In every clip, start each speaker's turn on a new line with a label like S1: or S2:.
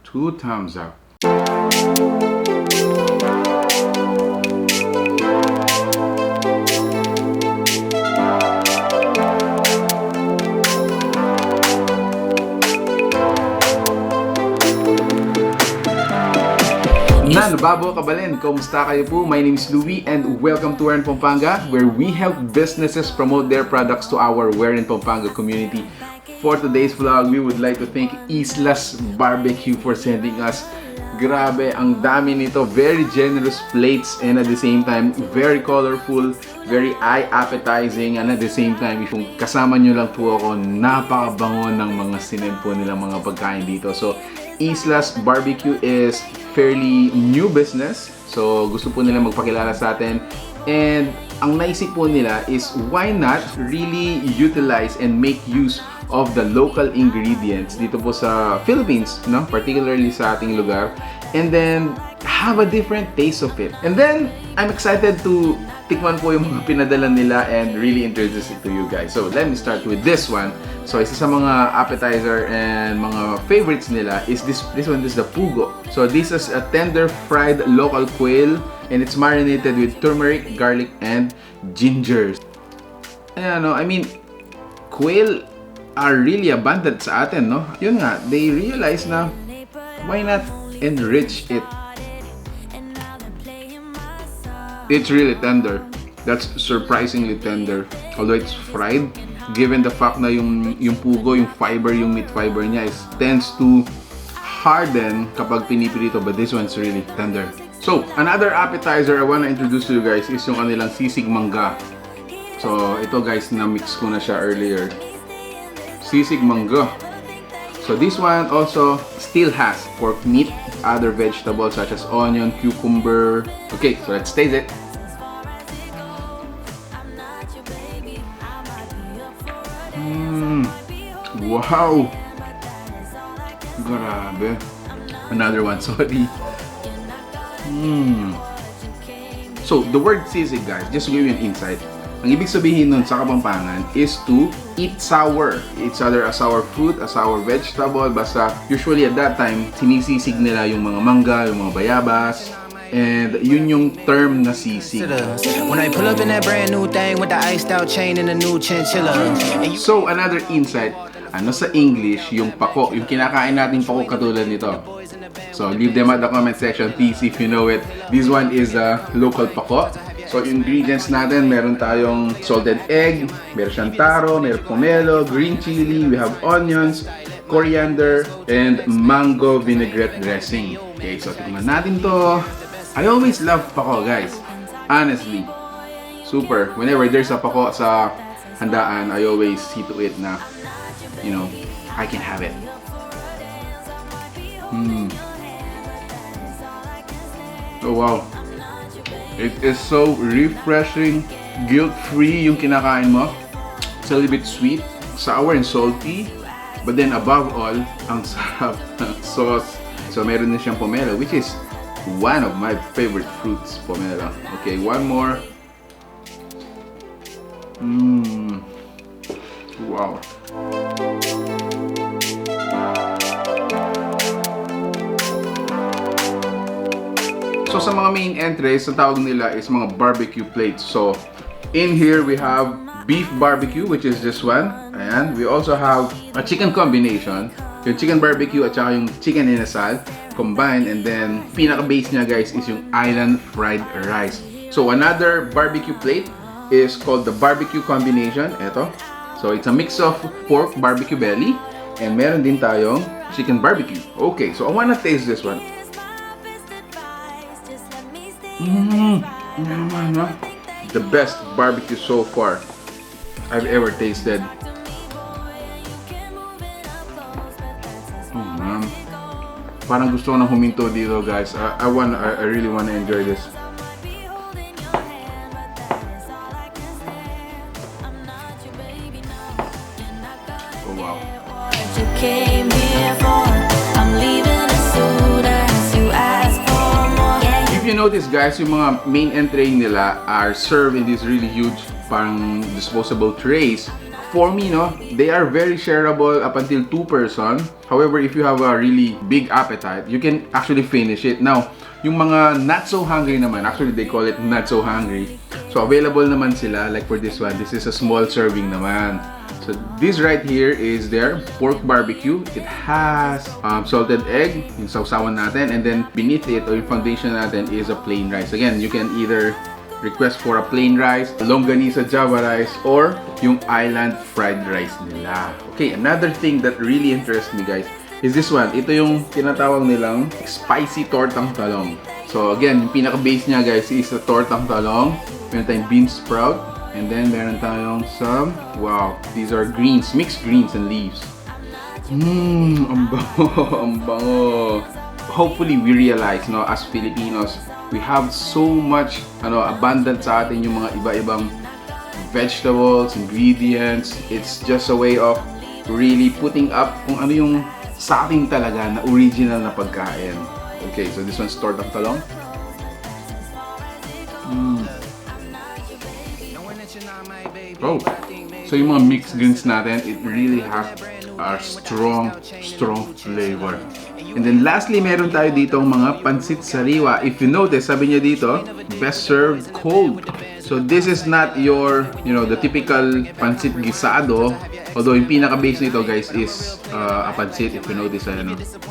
S1: 2 thumbs up. Nanbabo kabalin, kumusta kayo po? My name is Louie and welcome to Where in Pampanga, where we help businesses promote their products to our Where in Pampanga community. For today's vlog, we would like to thank Islas Barbeque for sending us. Grabe, ang dami nito. Very generous plates and at the same time, very colorful, very eye-appetizing, and at the same time, kung kasama nyo lang po ako, napakabango ng mga sinend po nilang mga pagkain dito. So, Islas Barbeque is fairly new business. So, gusto po nila magpakilala sa atin. And ang naisip po nila is why not really utilize and make use of the local ingredients dito po sa Philippines, no? Particularly sa ating lugar. And then, have a different taste of it. And then, I'm excited to tikman po yung mga pinadala nila and really introduce it to you guys. So, let me start with this one. So, isa sa mga appetizer and mga favorites nila is this one. This is the pugo. So, this is a tender fried local quail and it's marinated with turmeric, garlic, and ginger. Ayan, no? I mean, quail are really abundant sa atin, no? Yun nga, they realize na why not enrich it. It's really tender. That's surprisingly tender. Although it's fried, given the fact na yung pugo, yung fiber, yung meat fiber niya tends to harden kapag pinipirito, but this one's really tender. So, another appetizer I wanna introduce to you guys is yung kanilang sisig mangga. So, ito guys, na-mix ko na siya earlier. Sisig mangga. So, this one also still has pork meat, other vegetables such as onion, cucumber. Okay, so let's taste it. Wow! Grabe. Another one, sorry. So, the word sisig, guys, just to give you an insight, ang ibig sabihin nun sa Kapampangan is to eat sour. It's either a sour fruit, a sour vegetable, basta usually at that time, sinisisig nila yung mga mangga, yung mga bayabas, and yun yung term na sisig.
S2: When I pull up in that brand new thing with the iced out chain and a new chinchilla.
S1: So, another insight, ano sa English, yung pako, yung kinakain natin pako katulad nito. So, leave them at the comment section, please, if you know it. This one is a local pako. So, ingredients natin, meron tayong salted egg, meron siyang taro, meron pomelo, green chili, we have onions, coriander, and mango vinaigrette dressing. Okay, so tingnan natin to. I always love pako, guys. Honestly. Super. Whenever there's a pako sa handaan, I always see to it na, you know, I can have it. Oh, wow. It is so refreshing, guilt-free yung kinakain mo. It's a little bit sweet, sour and salty, but then above all, ang sarap ng sauce. So meron din siyang pomelo, which is one of my favorite fruits, pomelo. Okay, one more. Wow. So sa mga main entries, ang tawag nila is mga barbecue plates. So in here we have beef barbecue, which is this one. Ayan. We also have a chicken combination. Yung chicken barbecue at saka yung chicken inasal combined. And then pinaka-base niya, guys, is yung island fried rice. So another barbecue plate is called the barbecue combination. Ito. So it's a mix of pork barbecue belly and meron din tayong chicken barbecue. Okay, so I wanna taste this one. The best barbecue so far I've ever tasted. Oh man, parang gusto ko na huminto dito, guys. I really wanna enjoy this. Oh wow. If you notice, guys, yung mga main entree nila are served in these really huge parang disposable trays for me, no, they are very shareable up until 2 person. However, if you have a really big appetite, you can actually finish it. Now, yung mga not so hungry naman, actually they call it not so hungry. So available naman sila, like for this one, this is a small serving naman. So this right here is their pork barbecue. It has salted egg, yung sausawan natin, and then beneath it, or yung foundation natin, is a plain rice. Again, you can either request for a plain rice, longganisa java rice, or yung island fried rice nila. Okay, another thing that really interests me, guys, is this one. Ito yung tinatawag nilang spicy tortang talong. So again, yung pinaka-base niya, guys, is the tortang talong. Meron tayong bean sprout, and then meron tayong some, wow, these are greens, mixed greens and leaves. Ang bango, ang bango. Hopefully we realize, no, as Filipinos, we have so much abundant sa atin yung mga iba-ibang vegetables, ingredients. It's just a way of really putting up kung ano yung sa atin talaga na original na pagkain. Okay, so this one's tortang talong. Oh, so yung mga mixed greens natin, it really has a strong flavor. And then lastly, meron tayo dito mga pansit sariwa. If you notice, sabi niya dito, best served cold. So this is not your, the typical pansit gisado. Although yung pinaka-base nito, guys, is a pansit. If you notice,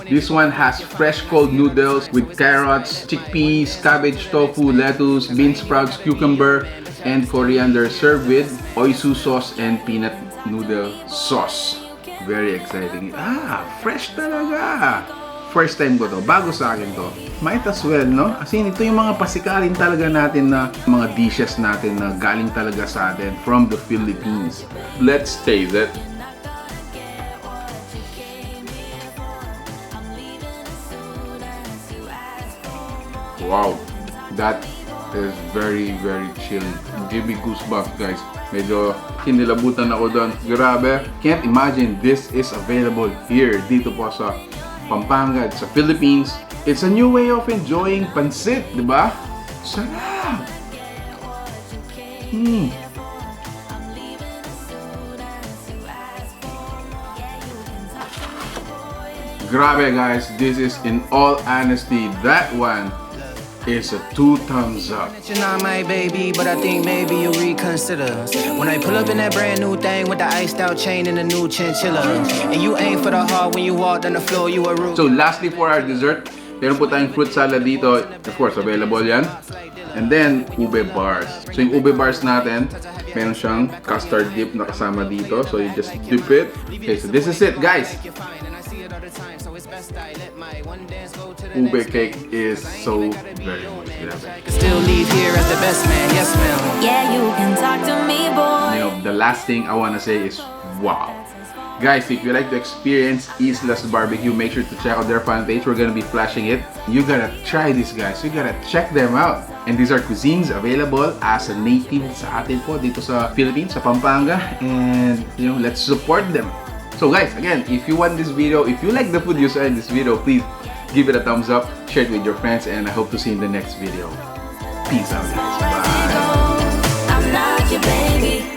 S1: this one has fresh cold noodles with carrots, chickpeas, cabbage, tofu, lettuce, bean sprouts, cucumber, and coriander, served with oysu sauce and peanut noodle sauce. Very exciting. Fresh talaga. First time ko to, bago sa akin to. Might as well, no? As in, ito yung mga pasikarin talaga natin na mga dishes natin na galing talaga sa atin from the Philippines. Let's taste it. Wow, that is very chilly. Give me goosebumps, guys. Medyo kinilabutan ako doon. Grabe. Can't imagine this is available here, dito po sa Pampanga, sa Philippines. It's a new way of enjoying pansit, di ba? Sarap! Grabe, guys, this is, in all honesty, that one is a 2 thumbs up.
S2: You're not my baby, but I think maybe you'll reconsider. When I pull up in that brand new thing with the iced out chain and the new chinchilla, and you aim for the heart when you walk on the floor, you a rude.
S1: So lastly, for our dessert, meron po tayong fruit salad dito. Of course, available yan. And then, ube bars. So yung ube bars natin, meron siyang custard dip na kasama dito. So you just dip it. Okay, so this is it, guys. Ube cake is so very much good.
S2: Still leave here as the best man, yes ma'am.
S3: Yeah, you can talk to me, boy.
S1: The last thing I want to say is wow. Guys, if you like to experience Islas Barbeque, make sure to check out their fan page. We're gonna be flashing it. You gotta try this, guys. You gotta check them out. And these are cuisines available as a native sa atin po dito sa Philippines, sa Pampanga. And let's support them. So guys, again, if you want this video, if you like the food you saw in this video, please give it a thumbs up, share it with your friends, and I hope to see you in the next video. Peace out, guys. Bye.
S3: I'm not your baby.